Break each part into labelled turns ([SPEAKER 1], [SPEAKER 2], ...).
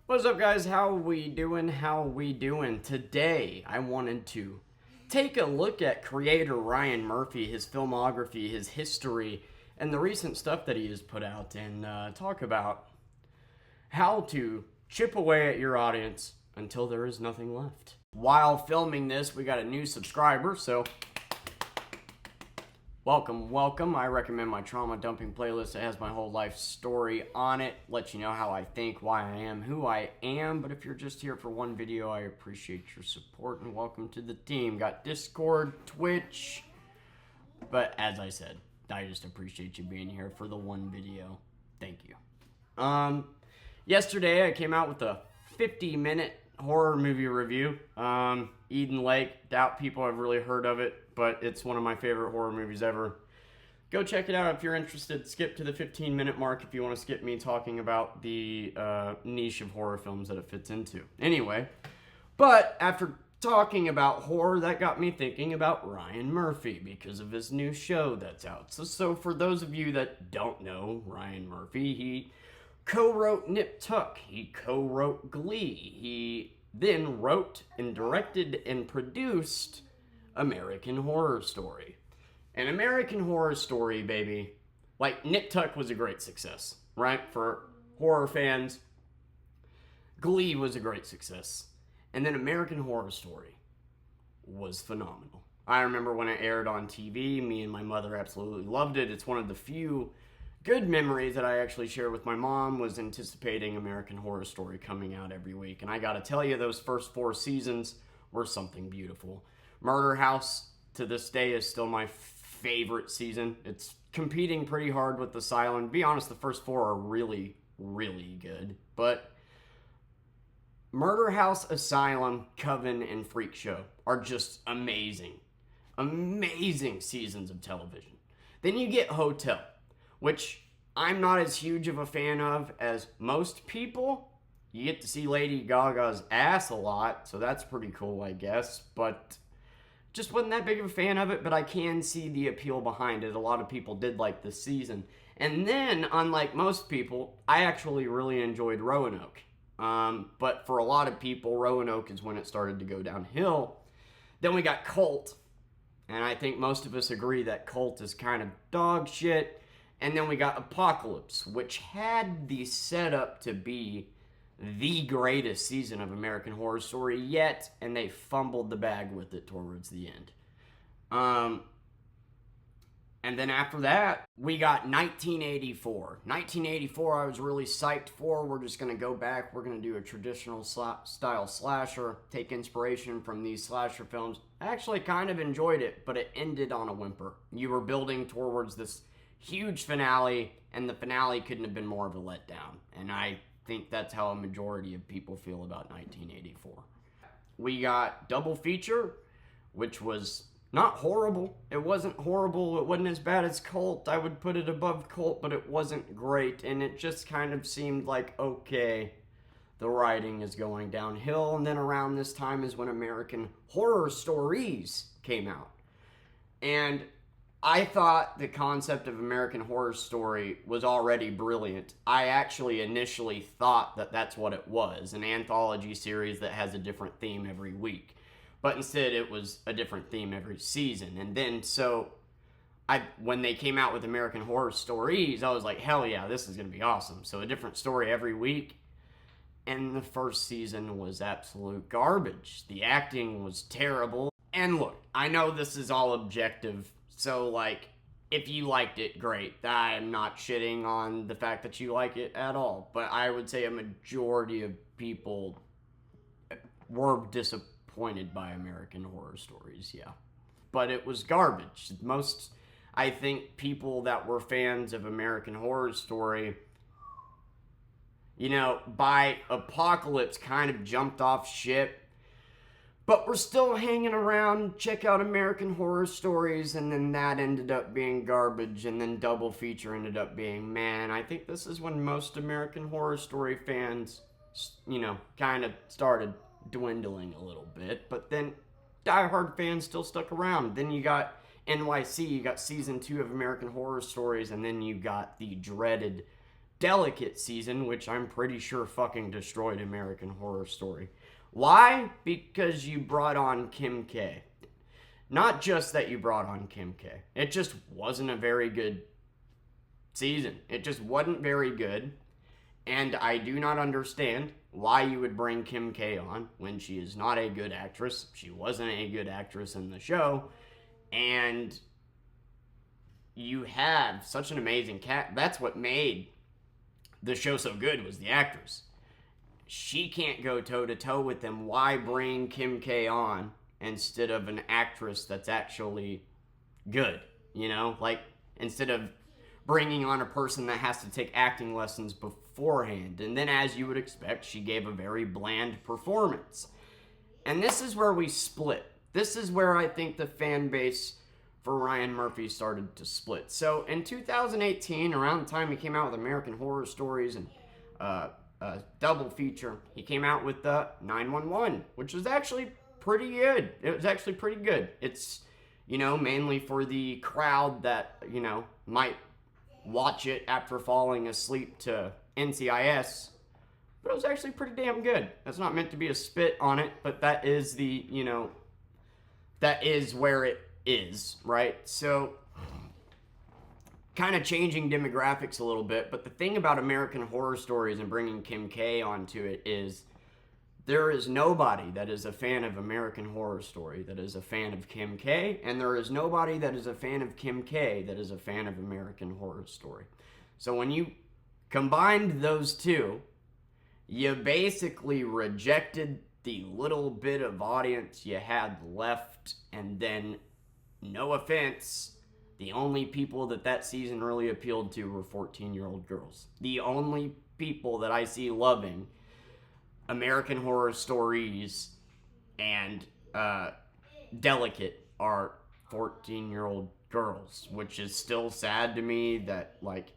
[SPEAKER 1] What's up, guys? How we doing? How we doing? Today, I wanted to take a look at creator Ryan Murphy, his filmography, his history, and the recent stuff that he has put out, and talk about how to chip away at your audience until there is nothing left. While filming this, we got a new subscriber, so welcome. I recommend my trauma dumping playlist. It has my whole life story on it. Lets you know how I think, why I am, who I am. But if you're just here for one video, I appreciate your support and welcome to the team. Got Discord, Twitch. But as I said, I just appreciate you being here for the one video. Thank you. Yesterday I came out with a 50-minute horror movie review. Eden Lake. Doubt people have really heard of it, but it's one of my favorite horror movies ever. Go check it out if you're interested. Skip to the 15-minute mark if you want to skip me talking about the niche of horror films that it fits into. Anyway, but after talking about horror, that got me thinking about Ryan Murphy because of his new show that's out. So for those of you that don't know Ryan Murphy, he co-wrote Nip Tuck. He co-wrote Glee. He then wrote and directed and produced American Horror Story. And American Horror Story, baby, like Nip Tuck was a great success, right? For horror fans, Glee was a great success. And then American Horror Story was phenomenal. I remember when it aired on TV, me and my mother absolutely loved it. It's one of the few good memories that I actually share with my mom was anticipating American Horror Story coming out every week. And I gotta tell you, those first 4 seasons were something beautiful. Murder House, to this day, is still my favorite season. It's competing pretty hard with Asylum. To be honest, the first 4 are really, really good. But Murder House, Asylum, Coven, and Freak Show are just amazing. Amazing seasons of television. Then you get Hotel, which I'm not as huge of a fan of as most people. You get to see Lady Gaga's ass a lot, so that's pretty cool, I guess. But just wasn't that big of a fan of it, but I can see the appeal behind it. A lot of people did like this season. And then, unlike most people, I actually really enjoyed Roanoke. But for a lot of people, Roanoke is when it started to go downhill. Then we got Cult, and I think most of us agree that Cult is kind of dog shit. And then we got Apocalypse, which had the setup to be the greatest season of American Horror Story yet, and they fumbled the bag with it towards the end. And then after that, we got 1984. 1984 I was really psyched for. We're just going to go back. We're going to do a traditional style slasher, take inspiration from these slasher films. I actually kind of enjoyed it, but it ended on a whimper. You were building towards this huge finale, and the finale couldn't have been more of a letdown. And I think that's how a majority of people feel about 1984. We got Double Feature, which was not horrible. It wasn't horrible. It wasn't as bad as Cult. I would put it above Cult, but it wasn't great. And it just kind of seemed like, okay, the writing is going downhill. And then around this time is when American Horror Stories came out. And I thought the concept of American Horror Story was already brilliant. I actually initially thought that that's what it was, an anthology series that has a different theme every week. But instead it was a different theme every season. And then when they came out with American Horror Stories, I was like, hell yeah, this is going to be awesome. So a different story every week. And the first season was absolute garbage. The acting was terrible. And look, I know this is all objective. So, like, if you liked it, great. I'm not shitting on the fact that you like it at all. But I would say a majority of people were disappointed by American Horror Stories, yeah. But it was garbage. Most, I think, people that were fans of American Horror Story, you know, by Apocalypse kind of jumped off ship. But we're still hanging around, check out American Horror Stories, and then that ended up being garbage, and then Double Feature ended up being, man, I think this is when most American Horror Story fans, you know, kind of started dwindling a little bit, but then diehard fans still stuck around. Then you got NYC, you got season 2 of American Horror Stories, and then you got the dreaded Delicate season, which I'm pretty sure fucking destroyed American Horror Story. Why? Because you brought on Kim K. Not just that you brought on Kim K. It just wasn't a very good season. It just wasn't very good. And I do not understand why you would bring Kim K on when she is not a good actress. She wasn't a good actress in the show. And you have such an amazing cat. That's what made the show so good, was the actress. She can't go toe-to-toe with them. Why bring Kim K on instead of an actress that's actually good? You know, like, instead of bringing on a person that has to take acting lessons beforehand. And then, as you would expect, she gave a very bland performance. And this is where we split. This is where I think the fan base for Ryan Murphy started to split. So in 2018, around the time he came out with American Horror Stories and a double feature, he came out with the 911, which was actually pretty good. It was actually pretty good. It's, you know, mainly for the crowd that, you know, might watch it after falling asleep to NCIS, but it was actually pretty damn good. That's not meant to be a spit on it, but that is the, you know, that is where it is, right? So, kind of changing demographics a little bit, but the thing about American Horror Stories and bringing Kim K onto it is there is nobody that is a fan of American Horror Story that is a fan of Kim K, and there is nobody that is a fan of Kim K that is a fan of American Horror Story. So when you combined those two, you basically rejected the little bit of audience you had left, and then, no offense, the only people that season really appealed to were 14-year-old girls. The only people that I see loving American Horror Stories and Delicate are 14-year-old girls, which is still sad to me that, like,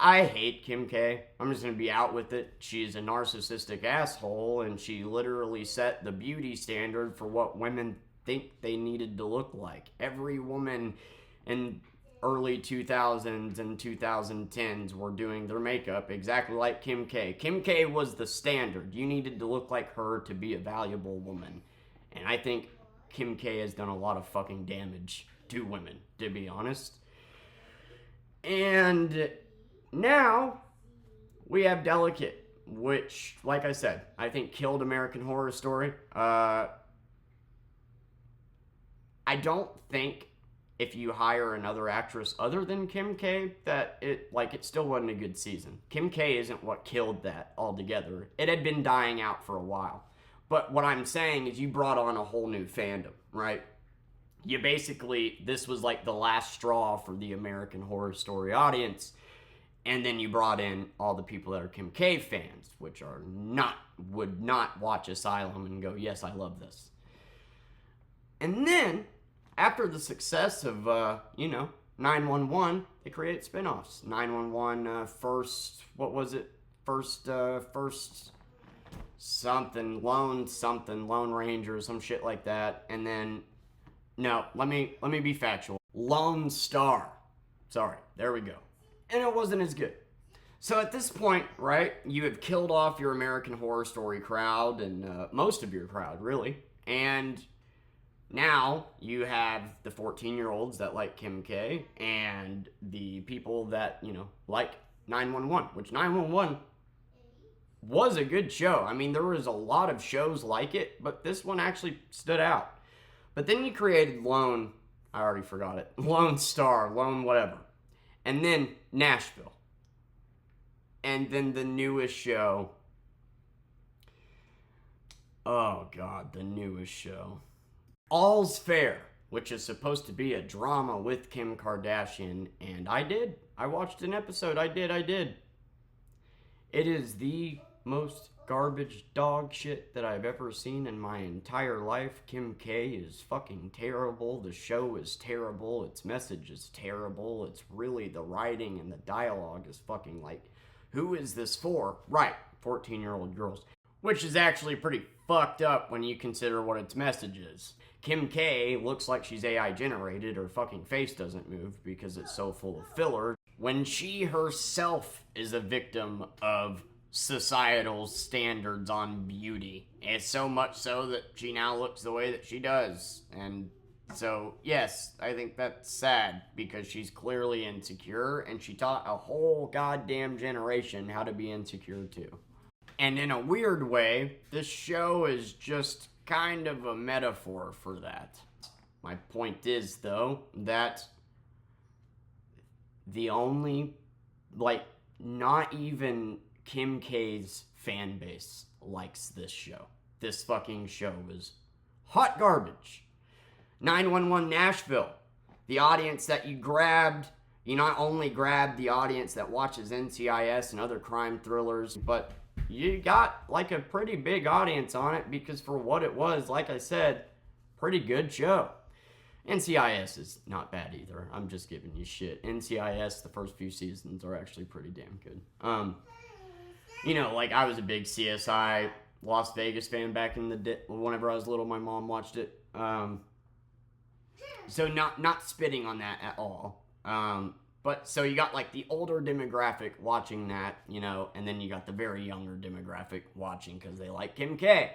[SPEAKER 1] I hate Kim K. I'm just going to be out with it. She's a narcissistic asshole, and she literally set the beauty standard for what women think they needed to look like. Every woman in early 2000s and 2010s were doing their makeup exactly like Kim K. Kim K was the standard. You needed to look like her to be a valuable woman. And I think Kim K has done a lot of fucking damage to women, to be honest. And now we have Delicate, which, like I said, I think killed American Horror Story. I don't think if you hire another actress other than Kim K that it still wasn't a good season. Kim K isn't what killed that altogether. It had been dying out for a while. But what I'm saying is you brought on a whole new fandom, right? You basically, this was like the last straw for the American Horror Story audience. And then you brought in all the people that are Kim K fans, which would not watch Asylum and go, yes, I love this. And then, after the success of, 911, they created spin-offs. 911, first something, Lone Ranger, some shit like that. And then, no, let me be factual. Lone Star. Sorry, there we go. And it wasn't as good. So at this point, right, you have killed off your American Horror Story crowd and most of your crowd, really. And now you have the 14-year-olds that like Kim K and the people that, like 911, which 911 was a good show. I mean, there was a lot of shows like it, but this one actually stood out. But then you created Lone Star, Lone whatever. And then Nashville. And then the newest show. Oh, God, the newest show. All's Fair, which is supposed to be a drama with Kim Kardashian. And I did. I watched an episode. I did. It is the most garbage dog shit that I've ever seen in my entire life. Kim K is fucking terrible. The show is terrible. Its message is terrible. It's really the writing and the dialogue is fucking like, who is this for? Right, 14-year-old girls. Which is actually pretty fucked up when you consider what its message is. Kim K looks like she's AI generated. Her fucking face doesn't move because it's so full of filler. when she herself is a victim of societal standards on beauty. It's so much so that she now looks the way that she does. And so, yes, I think that's sad because she's clearly insecure and she taught a whole goddamn generation how to be insecure too. And in a weird way, this show is just kind of a metaphor for that. My point is, though, that the only, not even Kim K's fan base likes this show. This fucking show is hot garbage. 911 Nashville. The audience that you grabbed, you not only grabbed the audience that watches NCIS and other crime thrillers, but you got like a pretty big audience on it because for what it was, like I said, pretty good show. NCIS is not bad either. I'm just giving you shit. NCIS, the first few seasons are actually pretty damn good. I was a big CSI Las Vegas fan back in the day. Whenever I was little, my mom watched it. So not spitting on that at all. But so you got like the older demographic watching that, and then you got the very younger demographic watching because they like Kim K.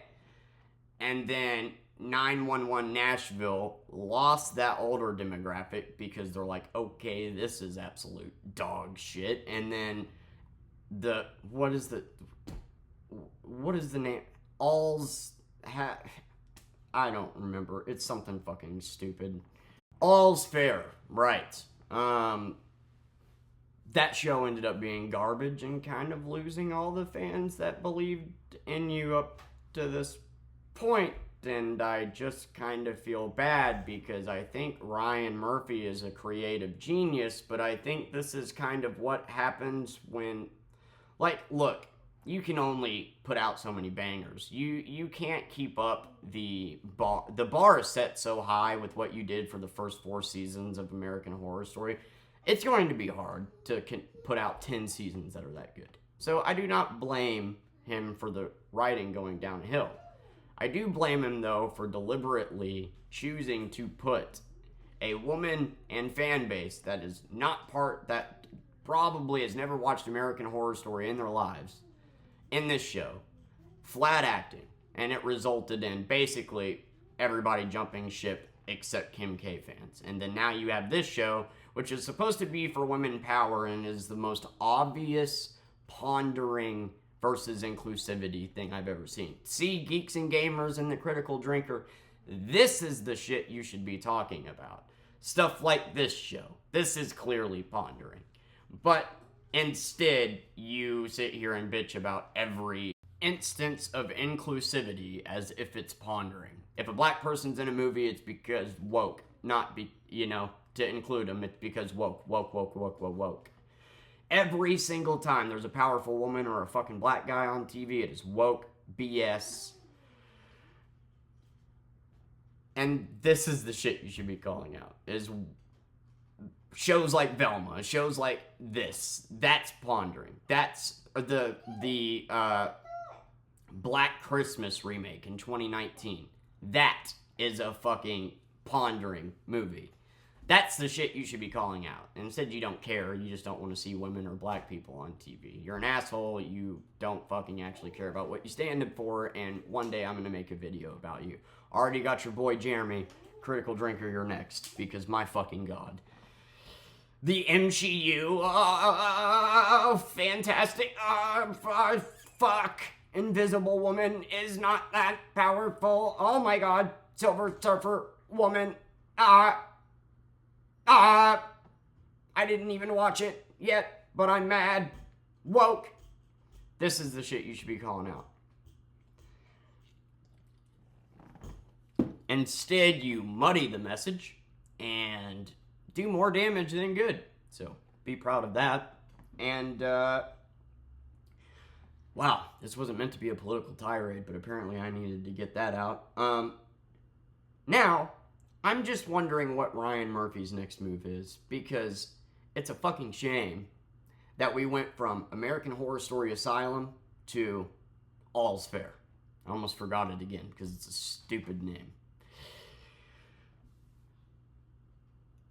[SPEAKER 1] And then 911 Nashville lost that older demographic because they're like, okay, this is absolute dog shit. And then what is the name? I don't remember. It's something fucking stupid. All's Fair, right. That show ended up being garbage and kind of losing all the fans that believed in you up to this point. And I just kind of feel bad because I think Ryan Murphy is a creative genius, but I think this is kind of what happens when, look, you can only put out so many bangers. You can't keep up the bar. The bar is set so high with what you did for the first 4 seasons of American Horror Story. It's going to be hard to put out 10 seasons that are that good. So I do not blame him for the writing going downhill. I do blame him, though, for deliberately choosing to put a woman and fan base that is not that probably has never watched American Horror Story in their lives in this show, flat acting, and it resulted in basically everybody jumping ship except Kim K fans. And then now you have this show, which is supposed to be for women power and is the most obvious pondering versus inclusivity thing I've ever seen. See, Geeks and Gamers and the Critical Drinker, this is the shit you should be talking about. Stuff like this show. This is clearly pondering. But instead, you sit here and bitch about every instance of inclusivity as if it's pondering. If a black person's in a movie, it's because woke. Not to include them, it's because woke. Every single time there's a powerful woman or a fucking black guy on TV, it is woke BS. And this is the shit you should be calling out. Is shows like Velma, shows like this. That's pondering. That's the Black Christmas remake in 2019. That is a fucking pondering movie. That's the shit you should be calling out. And instead, you don't care. You just don't want to see women or black people on TV. You're an asshole. You don't fucking actually care about what you stand up for. And one day, I'm going to make a video about you. Already got your boy Jeremy, Critical Drinker, you're next. Because my fucking God. The MCU, fantastic, fuck. Invisible Woman is not that powerful. Oh my God. Silver Surfer Woman, I didn't even watch it yet, but I'm mad. Woke. This is the shit you should be calling out. Instead, you muddy the message and do more damage than good. So, be proud of that. And, wow, this wasn't meant to be a political tirade, but apparently I needed to get that out. Now, I'm just wondering what Ryan Murphy's next move is, because it's a fucking shame that we went from American Horror Story Asylum to All's Fair. I almost forgot it again, because it's a stupid name.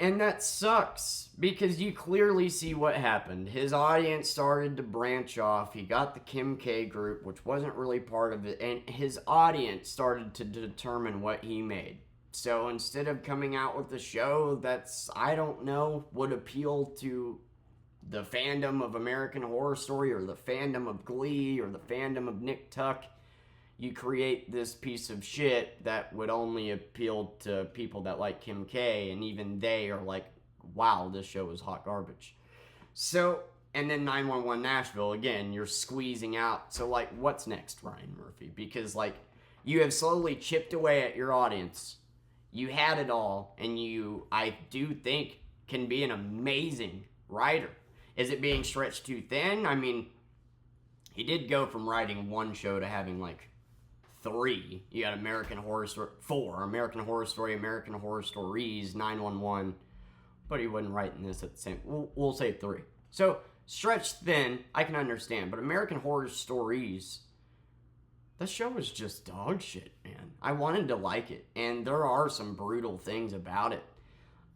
[SPEAKER 1] And that sucks because you clearly see what happened. His audience started to branch off. He got the Kim K group, which wasn't really part of it, and his audience started to determine what he made. So instead of coming out with a show that's, I don't know, would appeal to the fandom of American Horror Story or the fandom of Glee or the fandom of Nick Tuck, you create this piece of shit that would only appeal to people that like Kim K, and even they are like, wow, this show is hot garbage. So, and then 911 Nashville, again, you're squeezing out. So, like, what's next, Ryan Murphy? Because, like, you have slowly chipped away at your audience. You had it all, and you, I do think, can be an amazing writer. Is it being stretched too thin? I mean, he did go from writing one show to having, like, 3. You got American Horror Story, 4. American Horror Story, American Horror Stories, 911. But he wasn't writing this at the same... We'll say 3. So, stretched thin, I can understand. But American Horror Stories... The show was just dog shit, man. I wanted to like it, and there are some brutal things about it.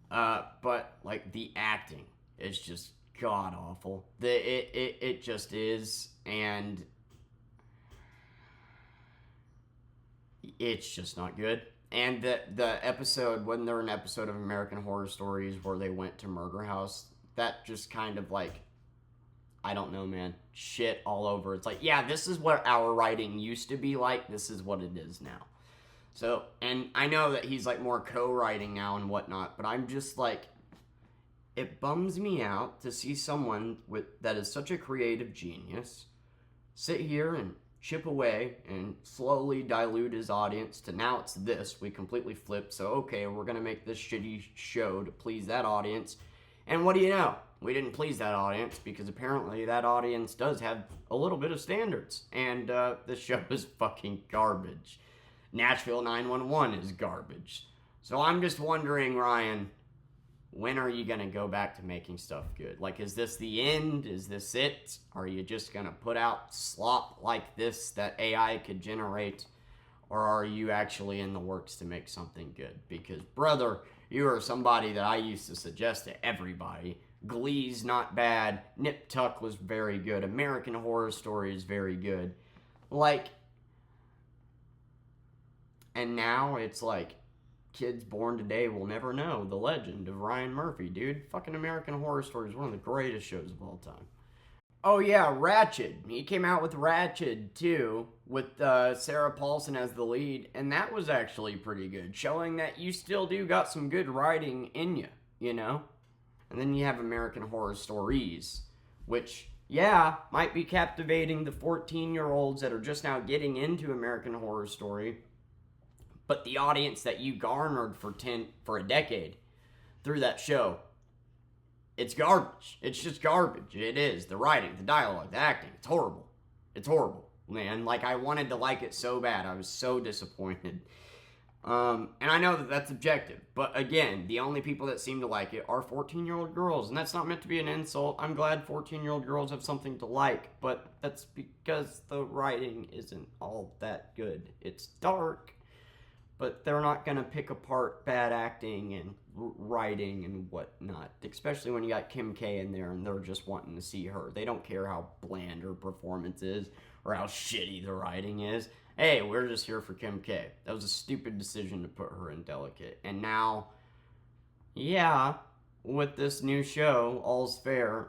[SPEAKER 1] But, like, the acting is just god-awful. It just is, and it's just not good. And the episode, wasn't there an episode of American Horror Stories where they went to Murder House? That just kind of, like, I don't know, man. Shit all over. It's like, yeah, this is what our writing used to be like. This is what it is now. So, and I know that he's, like, more co-writing now and whatnot, but I'm just, like, it bums me out to see someone that is such a creative genius sit here and chip away and slowly dilute his audience to now it's this. We completely flipped. So, okay, we're going to make this shitty show to please that audience. And what do you know? We didn't please that audience because apparently that audience does have a little bit of standards. And this show is fucking garbage. Nashville 911 is garbage. So I'm just wondering, Ryan, when are you going to go back to making stuff good? Like, is this the end? Is this it? Are you just going to put out slop like this that AI could generate? Or are you actually in the works to make something good? Because, brother, you are somebody that I used to suggest to everybody. Glee's not bad. Nip Tuck was very good. American Horror Story is very good. Like, and now it's like, kids born today will never know the legend of Ryan Murphy, dude. Fucking American Horror Story is one of the greatest shows of all time. Oh yeah, Ratched. He came out with Ratched too, with Sarah Paulson as the lead, and that was actually pretty good, showing that you still do got some good writing in you, you know? And then you have American Horror Stories, which, yeah, might be captivating the 14-year-olds that are just now getting into American Horror Story, but the audience that you garnered for a decade through that show, it's garbage. It's just garbage. It is. The writing, the dialogue, the acting, it's horrible. It's horrible, man. Like, I wanted to like it so bad. I was so disappointed. And I know that that's objective, but again, the only people that seem to like it are 14-year-old girls, and that's not meant to be an insult. I'm glad 14-year-old girls have something to like, but that's because the writing isn't all that good. It's dark, but they're not going to pick apart bad acting and writing and whatnot, especially when you got Kim K in there and they're just wanting to see her. They don't care how bland her performance is or how shitty the writing is. Hey, we're just here for Kim K. That was a stupid decision to put her in Delicate. And now, yeah, with this new show, All's Fair,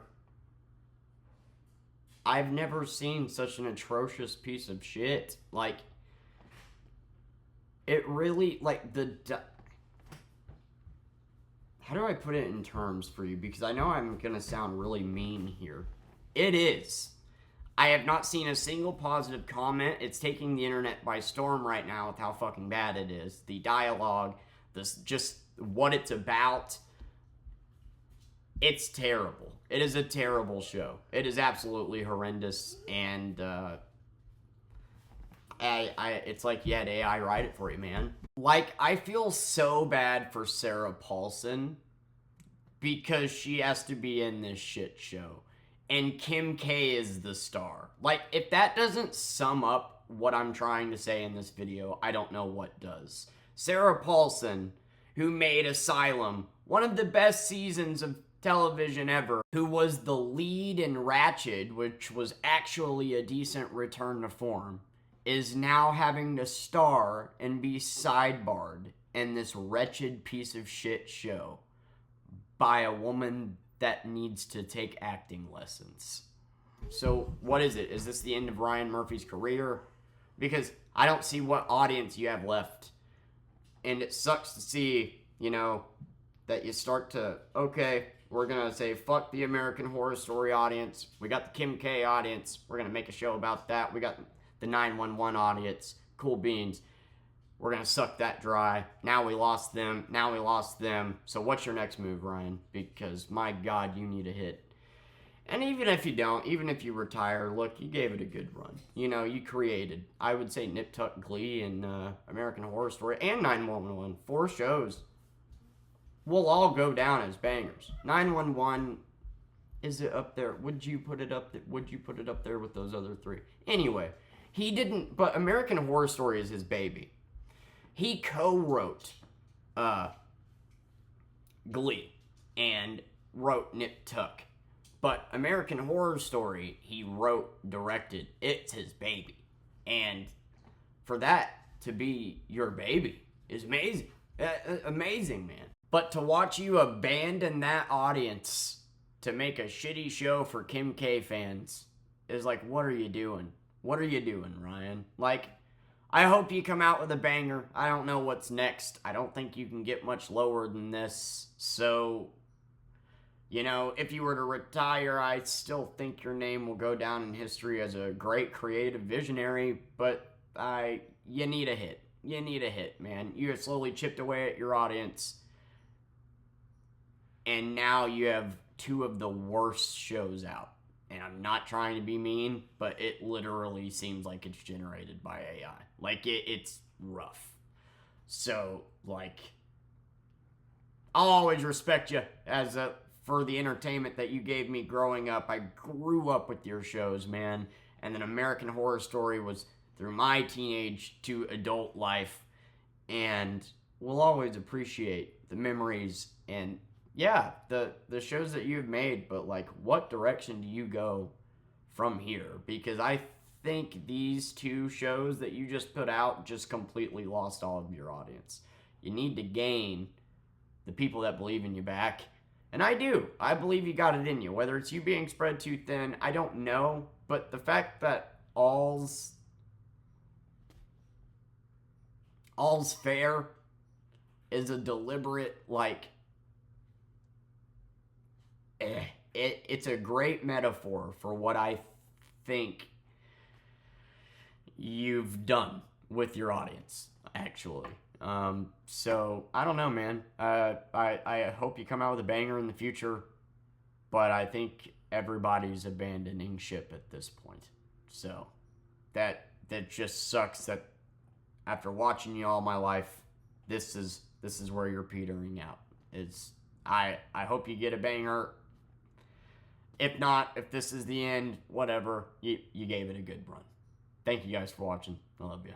[SPEAKER 1] I've never seen such an atrocious piece of shit. Like, it really, like, how do I put it in terms for you? Because I know I'm going to sound really mean here. It is. I have not seen a single positive comment. It's taking the internet by storm right now with how fucking bad it is. The dialogue, just what it's about. It's terrible. It is a terrible show. It is absolutely horrendous, and it's like you had AI write it for you, man. Like, I feel so bad for Sarah Paulson because she has to be in this shit show. And Kim K is the star. Like, if that doesn't sum up what I'm trying to say in this video, I don't know what does. Sarah Paulson, who made Asylum one of the best seasons of television ever, who was the lead in Ratched, which was actually a decent return to form, is now having to star and be sidebarred in this wretched piece of shit show by a woman that needs to take acting lessons. So what is it? Is this the end of Ryan Murphy's career? Because I don't see what audience you have left. And it sucks to see, that you start to, okay, we're going to say, fuck the American Horror Story audience. We got the Kim K audience. We're going to make a show about that. We got the 911 audience. Cool beans. We're going to suck that dry. Now we lost them. So what's your next move, Ryan? Because, my God, you need a hit. And even if you don't, even if you retire, look, you gave it a good run. You created, I would say, Nip Tuck, Glee, and American Horror Story, and 911. 4 shows will all go down as bangers. 911, is it up there? Would you put it up there with those other 3? Anyway, he didn't, but American Horror Story is his baby. He co-wrote Glee and wrote Nip Tuck. But American Horror Story, he wrote, directed. It's his baby. And for that to be your baby is amazing. Amazing, man. But to watch you abandon that audience to make a shitty show for Kim K fans is like, what are you doing? What are you doing, Ryan? Like, I hope you come out with a banger. I don't know what's next. I don't think you can get much lower than this. So, if you were to retire, I still think your name will go down in history as a great creative visionary, but you need a hit. You need a hit, man. You have slowly chipped away at your audience, and now you have 2 of the worst shows out. And I'm not trying to be mean, but it literally seems like it's generated by AI. Like, it's rough. So, I'll always respect you for the entertainment that you gave me growing up. I grew up with your shows, man. And then American Horror Story was through my teenage to adult life. And we'll always appreciate the memories and, yeah, the shows that you've made. But, what direction do you go from here? Because I think these 2 shows that you just put out just completely lost all of your audience. You need to gain the people that believe in you back. And I do. I believe you got it in you. Whether it's you being spread too thin, I don't know. But the fact that all's fair is a deliberate, it's a great metaphor for what I think you've done with your audience, actually. So, I don't know, man. I hope you come out with a banger in the future, but I think everybody's abandoning ship at this point. So, that just sucks that after watching you all my life, this is where you're petering out. I hope you get a banger. If not, if this is the end, whatever, you gave it a good run. Thank you guys for watching. I love you.